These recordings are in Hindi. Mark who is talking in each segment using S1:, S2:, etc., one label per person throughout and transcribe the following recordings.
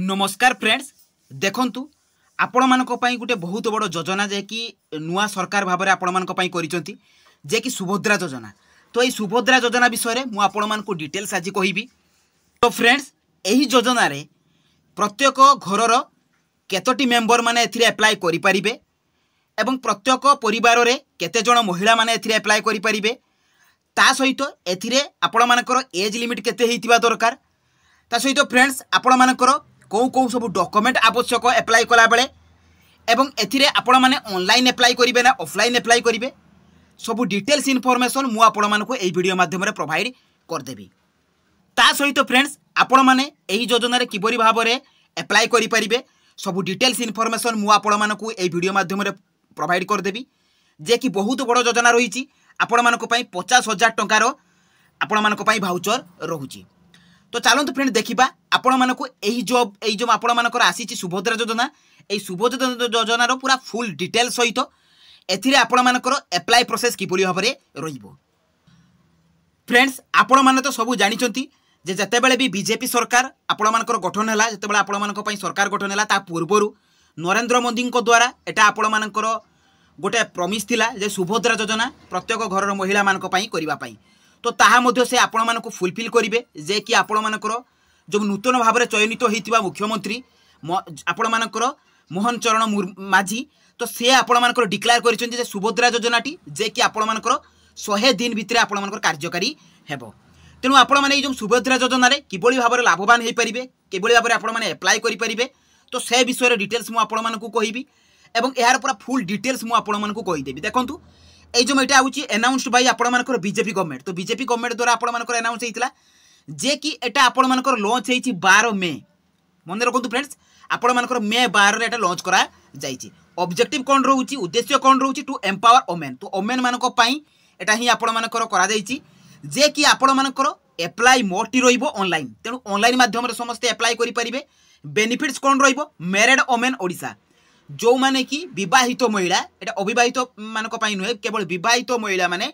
S1: नमस्कार फ्रेंड्स देखंतु आपण मानक पई गुटे बहुत बड़ योजना जे कि नुआ सरकार भाबरे आपण मानक पई करिसंती जे कि सुभद्रा योजना। तो ये सुभद्रा योजना विषय रे मु आपण मानक डिटेल्स आज कहिबी। तो फ्रेंड्स एही योजना रे प्रत्येक घरर केतोटी मेंबर माने एथिरे अप्लाई करि परिबे एवं प्रत्येक परिवार रे केते जण महिला माने एथिरे अप्लाई करि परिबे ता सहित एथिरे आपण मानकर एज लिमिट केते हेतिबा दरकार ता सहित फ्रेंड्स आपण मानकर कौ कौ सब डॉक्यूमेंट आवश्यक अप्लाई कला बेले एवं एथिरे आपण माने ऑनलाइन अप्लाई करिवे ना ऑफलाइन अप्लाई करिवे सब डिटेल्स इनफॉरमेशन मु आपण मानक एही वीडियो माध्यम रे प्रोवाइड कर देबी। ता सहित फ्रेंड्स आपण माने एही योजना रे किबरी भाव रे अप्लाई करि परिबे सब डिटेल्स इनफॉरमेशन मु आपण मानक एही वीडियो माध्यम रे प्रोवाइड कर देबी जे कि बहुत बड़ योजना रही आपण मानक पई 50,000 टंकार आपण मानक पई भाउचर रहुची। तो चलते फ्रेंड देखा आपण मानक एही जॉब एही जो आपण मानकर आसी सुभद्रा योजना एही सुभद्रा योजनार पूरा फुल डिटेल सहित एथिरे आपण मानकर अप्लाई प्रोसेस किपरि भाबरे रहिबो। फ्रेंड्स आपण माने तो सब जानिचंती जे जतेबेले भी बीजेपी सरकार आपण मानकर गठन हैला जतेबेले आपण मानक पई सरकार गठन हैला ता पूर्वरु नरेंद्र मोदी को द्वारा एटा आपण मानकर गोटे प्रॉमिस थिला जे सुभद्रा योजना प्रत्येक घरर महिला मानक पई करिबा पई तो ताहा मध्य से आपण मानक फुलफिल करिवे जे कि आपण मानकर जो नूतन भाव में चयनित होइतिबा मुख्यमंत्री आपण मानकर मोहन चरण माझी तो से आपण मानकर डिक्लेयर करिसेंती जे सुभद्रा योजनाटी जे कि आपण मानकर 100 दिन भितर आपण मानकर कार्यकारी हेबो। तेणु आपण माने जो सुभद्रा योजना रे किबोली भाव में लाभवान हो पारे किबोली भाव में आपण माने अप्लाई करि परिबे तो से विषय डिटेल्स मु आपण मानक कहिबी एवं यार पूरा फुल डिटेल्स मु आपण मानक कहिदेबी। देखंतु ए जो एटा होची अनाउंस्ड बाय आपण मानकर बीजेपी गवर्नमेंट तो बीजेपी गवर्नमेंट द्वारा आपण मानकर अनाउंस हेतिला जे कि एटा आपण मानकर लॉन्च हेची 12 मे मन रखंतु फ्रेंड्स आपण मानकर मे 12 रे एटा लॉन्च करा जाईची। ऑब्जेक्टिव कोन रहउची उद्देश्य कोन रहउची टू एम्पावर वुमेन तो वुमेन मानक पई एटा ही आपण मानकर करा जाईची जे कि आपण मानकर अप्लाई मोटी रहिबो ऑनलाइन तेनु ऑनलाइन माध्यम रे समस्त अप्लाई करि परिबे। बेनिफिट्स कोन रहिबो मैरिड वुमेन ओडिसा जो माने कि विवाहित महिला एटा अविवाहित मानक पई नुहे केवल विवाहित महिला माने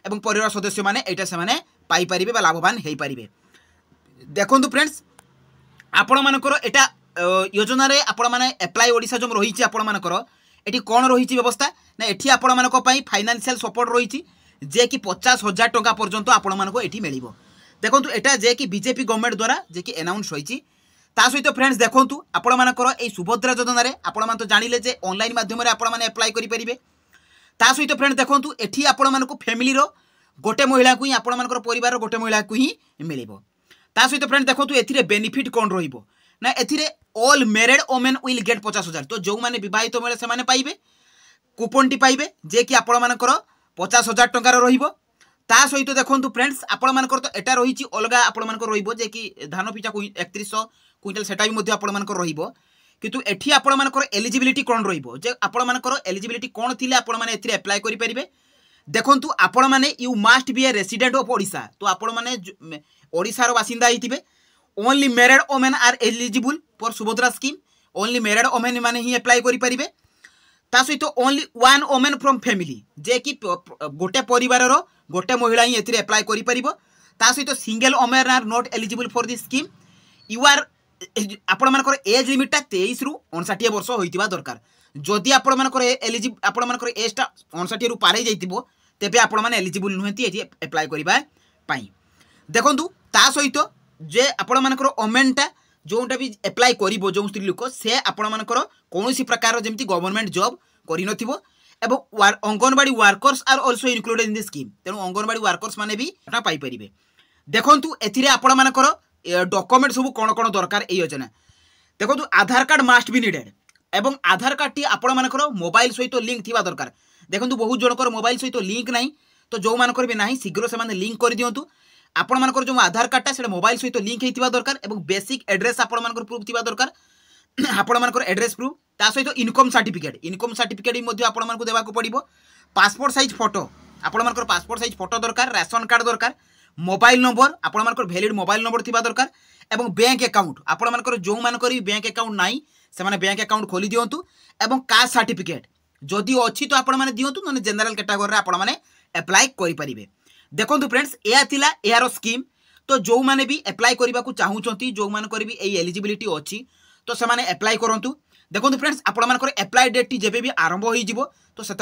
S1: एवं परिवार सदस्य माने एटा से माने पाई परिबे बा लाभवान हेई परिबे। देखंतु फ्रेंड्स आपण मानकर एटा योजना रे आपण माने अप्लाई ओडिसा जो रहिछि आपण मानकर एठी कोन रहिछि व्यवस्था ना एठी आपण मानक पई फाइनेंशियल सपोर्ट रहिछि जे कि 50,000 टंका पर्यंत आपण मानक एठी मिलिबो। देखंतु एटा जे कि बीजेपी गवर्नमेंट द्वारा जे कि अनाउंस होइछि ता सहित फ्रेंड्स देखंतु आपण मानकर ए सुभद्रा योजना रे आपण मान तो जानिले जे ऑनलाइन माध्यम रे आपण माने अप्लाई करि परिबे ता सहित फ्रेंड देखंतु एठी आपण मानक फैमिली रो गोटे महिला को ही आपण मानकर परिवार रो गोटे महिला को ही मिलिबो। ता सहित फ्रेंड देखंतु एथिरे बेनिफिट कोन रहिबो ना एथिरे all married women will get 50,000 तो जो माने विवाहित महिला से माने पाइबे कूपन टी पाइबे जे कि आपण मानकर 50,000 टंका रहिबो। ता सहित देखंतु फ्रेंड्स आपण मानकर तो एटा रहिछि अलगा आपण मानकर रहिबो जे कि धान पिछा 3100 क्विंटल सेटा भी मध्य आपण मानकर रहिबो किंतु एठी आपण मानकर एलिजिबिलिटी कोन रहिबो जे आपण मानकर एलिजिबिलिटी कोन थिले आपण माने एथिरे अप्लाई करि परिबे। देखंतु आपण माने you must be a resident of Odisha तो आपण माने ओडिसा रो बासिंदा हितिबे। Only married women are eligible for Subhadra scheme only married women माने ही अप्लाई करि परिबे। ता सहित only one women from family जे कि गोटे परिवार रो गोटे महिला ही एथिरे अप्लाई करि परिबो। ता सहित single women are not eligible for this scheme you are आपण मानकर एज लिमिट 23 रु 59 वर्ष होइतिबा दरकार जदि आपण मानकर एलिजिबल आपण मानकर एज टा 59 रु पार जाइतिबो तेबे आपण माने एलिजिबल नुहंती एठी अप्लाई करिबा पई। देखंतु ता सहित जे आपण मानकर वुमेन टा जोटा भी अप्लाई करिवो जो स्त्री लोक से आपण मानकर कोनोसी प्रकार जेमति गवर्नमेंट जॉब करि नथिबो एवं anganwadi workers are also included in this scheme तेनु अंगनवाड़ी वर्कर्स माने भी एटा पाई परिबे। देखंतु एथिरे आपण मानकर डॉक्यूमेंट सब कौन कौन दरकार ए योजना देखो आधार कार्ड मस्ट बी नीडेड एवं आधार कार्ड टी आपण मानकर मोबाइल सहित लिंक थिबा दरकार। देखो बहुत जनकर मोबाइल सहित लिंक नहीं तो जो मानकर भी नहीं शीघ्र से लिंक कर दिंतु आपण मानकर जो आधार कार्डटा से मोबाइल सहित लिंक होइतिबा दरकार एवं बेसिक एड्रेस आपण मानकर प्रूफ थिबा दरकार आपण मानकर एड्रेस प्रूफ ता सहित इनकम सर्टिफिकेट भी मध्ये आपण मानकर देबाको पड़िबो। पासपोर्ट साइज फोटो आपण मानकर पासपोर्ट साइज फोटो दरकार राशन कार्ड दरकार मोबाइल नंबर आपण मानकर वैलिड मोबाइल नंबर थिबा दरकार एवं बैंक अकाउंट आपण मानकर जो मानकर बैंक अकाउंट नाही से माने बैंक अकाउंट खोली दियंतु एवं कास्ट सर्टिफिकेट जदि अछि तो आपण माने दियंतु न जनरल कैटेगरी रे आपण माने अप्लाई करि परिबे। देखंतु फ्रेंड्स एया थिला एयार स्कीम तो जो माने भी अप्लाई करबा को चाहूचंती जो मानकर भी एई एलिजिबिलिटी अछि तो से एप्लाई करूँ। देखो फ्रेंड्स आपर एप्लाई डेट टी जब भी आरंभ हो तो से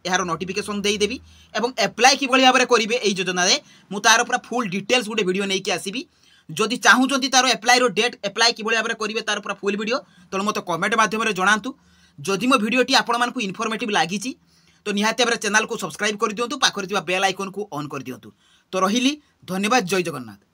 S1: यार नोटिफिकेशन देदेवी और एप्लाई कि भाव में करेंगे यही योजना मुझे तार पूरा फुल डिटेल्स गोटे वीडियो नहीं आसबि जदि चाहूँगी तार एप्लाई डेट एप्लाई कि भाव में करेंगे तार पूरा फुल वीडियो तो मत कमेंट मध्यम जनातु जदि मो वीडियोटी आपको इनफॉर्मेटिव लगी तो निहाती भाव चैनल को सब्सक्राइब कर दिंतु पाखरे बेल आइकन को ऑन कर दिंतु। तो रही धन्यवाद। जय जगन्नाथ।